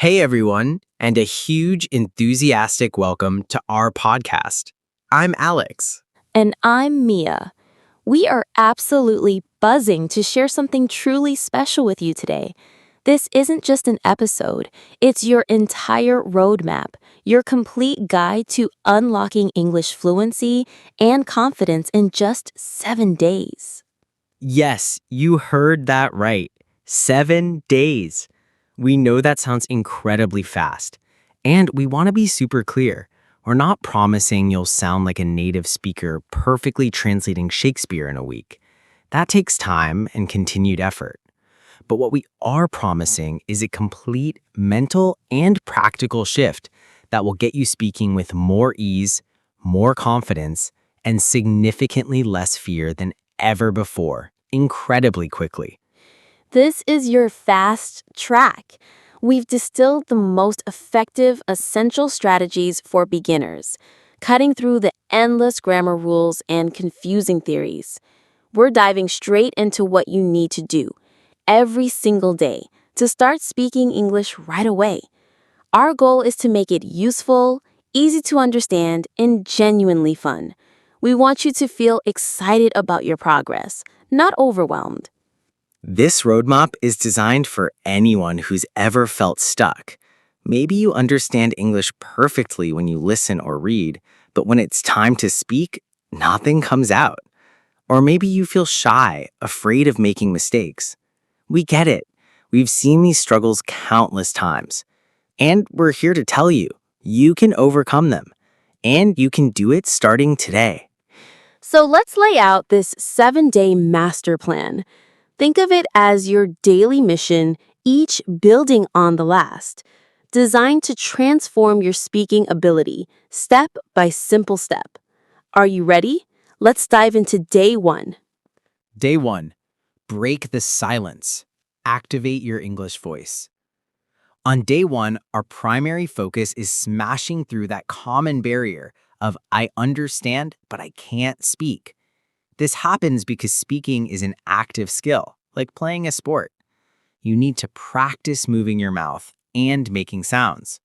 Hey everyone, and a huge enthusiastic welcome to our podcast. I'm Alex. And I'm Mia. We are absolutely buzzing to share something truly special with you today. This isn't just an episode, it's your entire roadmap, your complete guide to unlocking English fluency and confidence in just 7 days. Yes, you heard that right. 7 days. We know that sounds incredibly fast. And we want to be super clear. We're not promising you'll sound like a native speaker perfectly translating Shakespeare in a week. That takes time and continued effort. But what we are promising is a complete mental and practical shift that will get you speaking with more ease, more confidence, and significantly less fear than ever before, incredibly quickly. This is your fast track. We've distilled the most effective, essential strategies for beginners, cutting through the endless grammar rules and confusing theories. We're diving straight into what you need to do every single day to start speaking English right away. Our goal is to make it useful, easy to understand, and genuinely fun. We want you to feel excited about your progress, not overwhelmed. This roadmap is designed for anyone who's ever felt stuck. Maybe you understand English perfectly when you listen or read, but when it's time to speak, nothing comes out. Or maybe you feel shy, afraid of making mistakes. We get it. We've seen these struggles countless times. And we're here to tell you, you can overcome them. And you can do it starting today. So let's lay out this 7-day master plan. Think of it as your daily mission, each building on the last, designed to transform your speaking ability, step by simple step. Are you ready? Let's dive into day 1. Day 1. Break the silence. Activate your English voice. On day 1, our primary focus is smashing through that common barrier of I understand, but I can't speak. This happens because speaking is an active skill, like playing a sport. You need to practice moving your mouth and making sounds.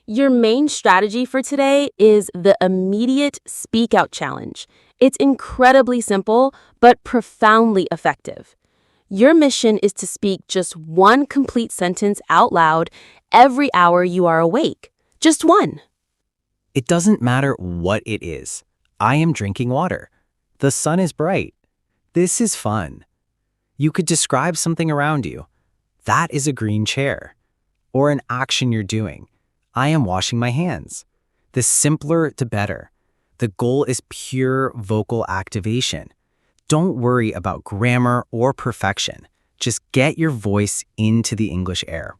Your main strategy for today is the immediate speak out challenge. It's incredibly simple, but profoundly effective. Your mission is to speak just one complete sentence out loud every hour you are awake. Just one. It doesn't matter what it is. I am drinking water. The sun is bright. This is fun. You could describe something around you. That is a green chair. Or an action you're doing. I am washing my hands. The simpler, the better. The goal is pure vocal activation. Don't worry about grammar or perfection. Just get your voice into the English air.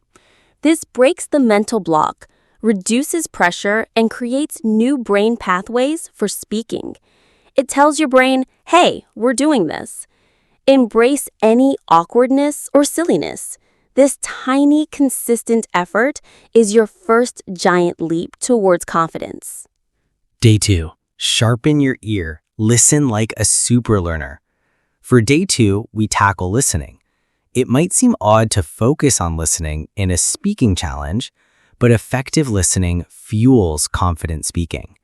This breaks the mental block, reduces pressure, and creates new brain pathways for speaking. It tells your brain, hey, we're doing this. Embrace any awkwardness or silliness. This tiny, consistent effort is your first giant leap towards confidence. Day 2. Sharpen your ear. Listen like a super learner. For day 2, we tackle listening. It might seem odd to focus on listening in a speaking challenge, but effective listening fuels confident speaking.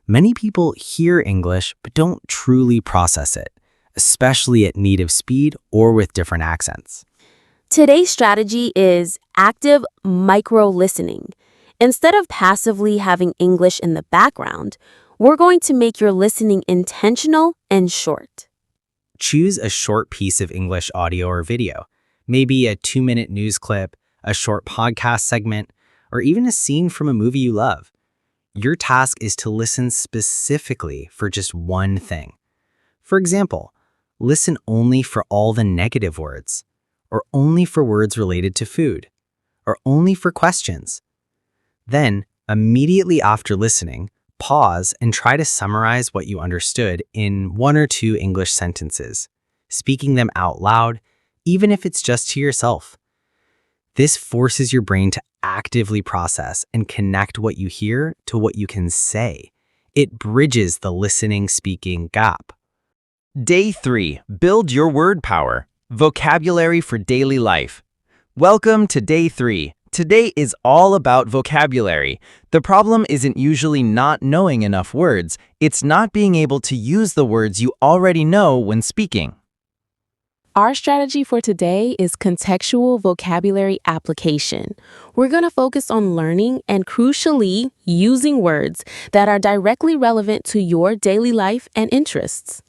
Many people hear English but don't truly process it, especially at native speed or with different accents. Today's strategy is active micro-listening. Instead of passively having English in the background, we're going to make your listening intentional and short. Choose a short piece of English audio or video, maybe a 2-minute news clip, a short podcast segment, or even a scene from a movie you love. Your task is to listen specifically for just one thing. For example, listen only for all the negative words, or only for words related to food, or only for questions. Then, immediately after listening, pause and try to summarize what you understood in 1 or 2 English sentences, speaking them out loud, even if it's just to yourself. This forces your brain to actively process and connect what you hear to what you can say. It bridges the listening-speaking gap. Day 3. Build your word power. Vocabulary for daily life. Welcome to Day 3. today is all about vocabulary. The problem isn't usually not knowing enough words, it's not being able to use the words you already know when speaking. Our strategy for today is contextual vocabulary application. We're going to focus on learning and, crucially, using words that are directly relevant to your daily life and interests.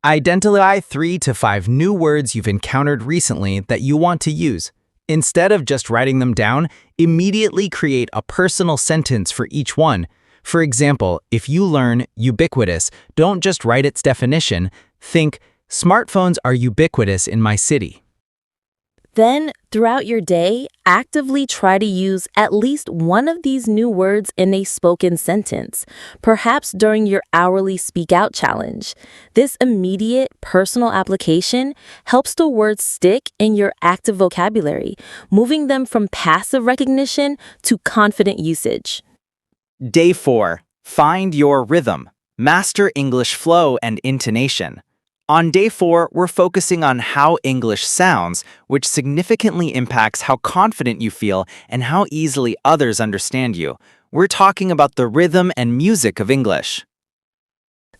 Identify 3 to 5 new words you've encountered recently that you want to use. Instead of just writing them down, immediately create a personal sentence for each one. For example, if you learn ubiquitous, don't just write its definition. Think, smartphones are ubiquitous in my city. Then, throughout your day, actively try to use at least one of these new words in a spoken sentence, perhaps during your hourly Speak Out challenge. This immediate, personal application helps the words stick in your active vocabulary, moving them from passive recognition to confident usage. Day 4. Find your rhythm. Master English flow and intonation. On day 4, we're focusing on how English sounds, which significantly impacts how confident you feel and how easily others understand you. We're talking about the rhythm and music of English.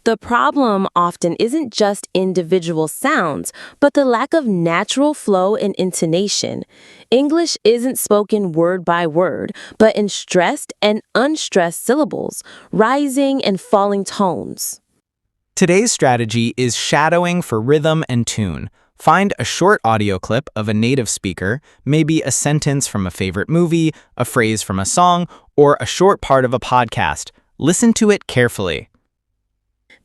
The problem often isn't just individual sounds, but the lack of natural flow and intonation. English isn't spoken word by word, but in stressed and unstressed syllables, rising and falling tones. Today's strategy is shadowing for rhythm and tune. Find a short audio clip of a native speaker, maybe a sentence from a favorite movie, a phrase from a song, or a short part of a podcast. Listen to it carefully.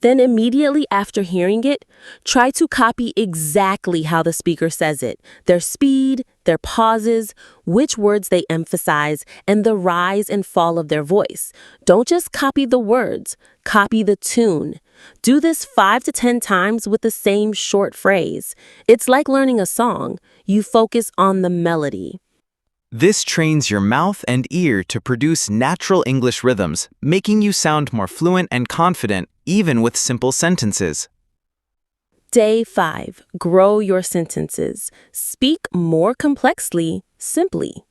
Then immediately after hearing it, try to copy exactly how the speaker says it, their speed, their pauses, which words they emphasize, and the rise and fall of their voice. Don't just copy the words, copy the tune. Do this 5 to 10 times with the same short phrase. It's like learning a song. You focus on the melody. This trains your mouth and ear to produce natural English rhythms, making you sound more fluent and confident, even with simple sentences. Day 5. Grow your sentences. Speak more complexly, simply.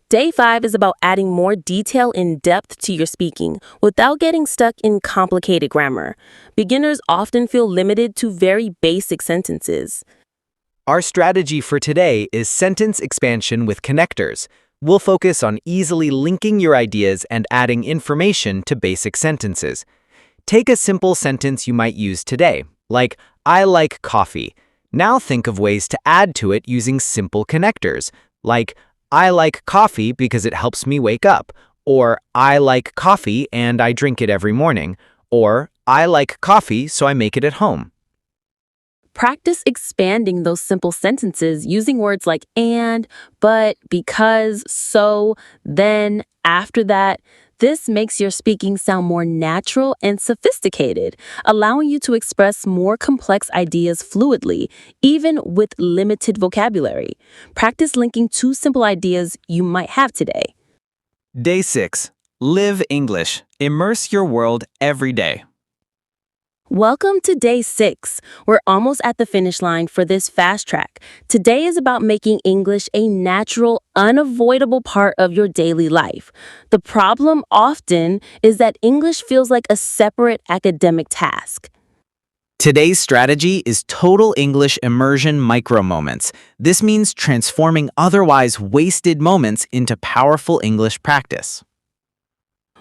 Day 5 is about adding more detail and depth to your speaking without getting stuck in complicated grammar. Beginners often feel limited to very basic sentences. Our strategy for today is sentence expansion with connectors. We'll focus on easily linking your ideas and adding information to basic sentences. Take a simple sentence you might use today, like, I like coffee. Now think of ways to add to it using simple connectors, like, I like coffee because it helps me wake up, or I like coffee and I drink it every morning, or I like coffee so I make it at home. Practice expanding those simple sentences using words like and, but, because, so, then, after that. This makes your speaking sound more natural and sophisticated, allowing you to express more complex ideas fluidly, even with limited vocabulary. Practice linking 2 simple ideas you might have today. Day 6. Live English. Immerse your world every day. Welcome to Day 6. We're almost at the finish line for this fast track. Today is about making English a natural, unavoidable part of your daily life. The problem often is that English feels like a separate academic task. Today's strategy is total English immersion micro-moments. This means transforming otherwise wasted moments into powerful English practice.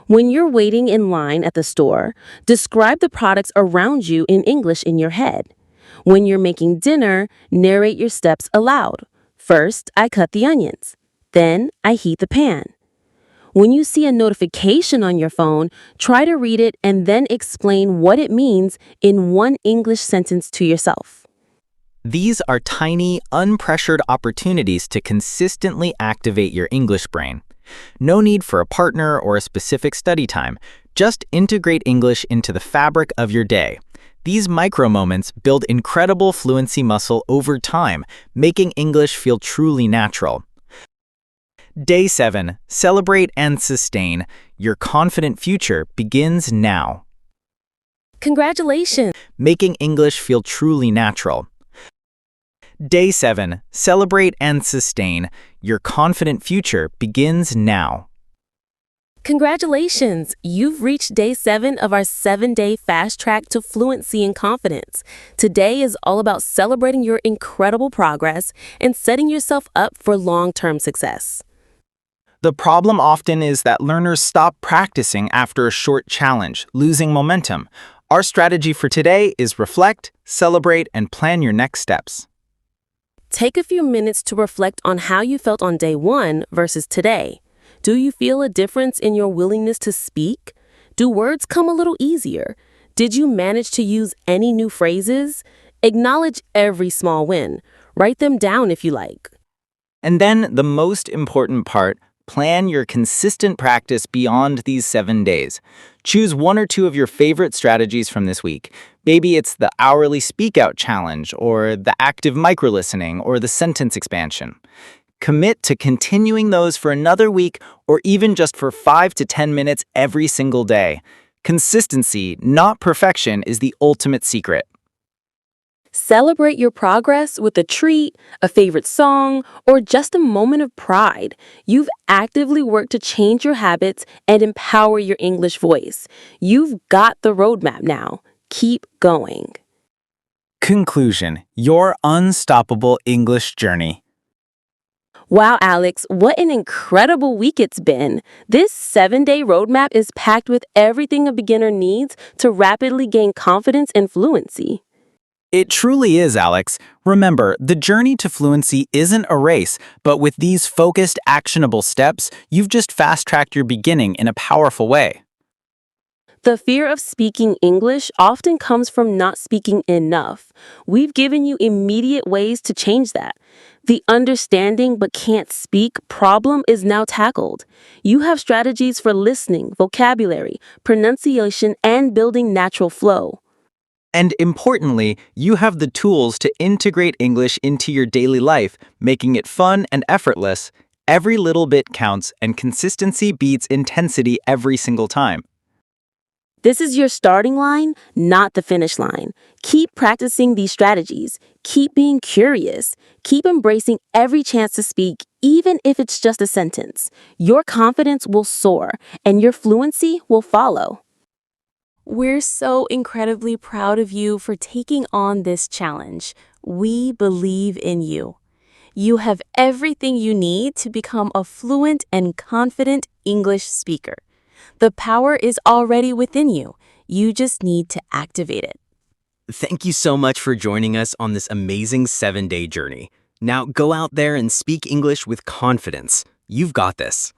When you're waiting in line at the store, describe the products around you in English in your head. When you're making dinner, narrate your steps aloud. First, I cut the onions. Then, I heat the pan. When you see a notification on your phone, try to read it and then explain what it means in one English sentence to yourself. These are tiny, unpressured opportunities to consistently activate your English brain. No need for a partner or a specific study time. Just integrate English into the fabric of your day. These micro-moments build incredible fluency muscle over time, making English feel truly natural. Day 7. Celebrate and sustain. Your confident future begins now. Congratulations! Making English feel truly natural. Day 7. Celebrate and sustain. Your confident future begins now. Congratulations! You've reached day 7 of our 7-day fast track to fluency and confidence. Today is all about celebrating your incredible progress and setting yourself up for long-term success. The problem often is that learners stop practicing after a short challenge, losing momentum. Our strategy for today is reflect, celebrate, and plan your next steps. Take a few minutes to reflect on how you felt on day 1 versus today. Do you feel a difference in your willingness to speak? Do words come a little easier? Did you manage to use any new phrases? Acknowledge every small win. Write them down if you like. And then the most important part, plan your consistent practice beyond these 7 days. Choose 1 or 2 of your favorite strategies from this week. Maybe it's the hourly speak out challenge, or the active micro-listening, or the sentence expansion. Commit to continuing those for another week or even just for 5 to 10 minutes every single day. Consistency, not perfection, is the ultimate secret. Celebrate your progress with a treat, a favorite song, or just a moment of pride. You've actively worked to change your habits and empower your English voice. You've got the roadmap now. Keep going. Conclusion: your unstoppable English journey. Wow, Alex, what an incredible week it's been. This 7-day roadmap is packed with everything a beginner needs to rapidly gain confidence and fluency. It truly is, Alex. Remember, the journey to fluency isn't a race, but with these focused, actionable steps, you've just fast-tracked your beginning in a powerful way. The fear of speaking English often comes from not speaking enough. We've given you immediate ways to change that. The understanding but can't speak problem is now tackled. You have strategies for listening, vocabulary, pronunciation, and building natural flow. And importantly, you have the tools to integrate English into your daily life, making it fun and effortless. Every little bit counts, and consistency beats intensity every single time. This is your starting line, not the finish line. Keep practicing these strategies. Keep being curious. Keep embracing every chance to speak, even if it's just a sentence. Your confidence will soar, and your fluency will follow. We're so incredibly proud of you for taking on this challenge. We believe in you. You have everything you need to become a fluent and confident English speaker. The power is already within you. You just need to activate it. Thank you so much for joining us on this amazing 7-day journey. Now go out there and speak English with confidence. You've got this.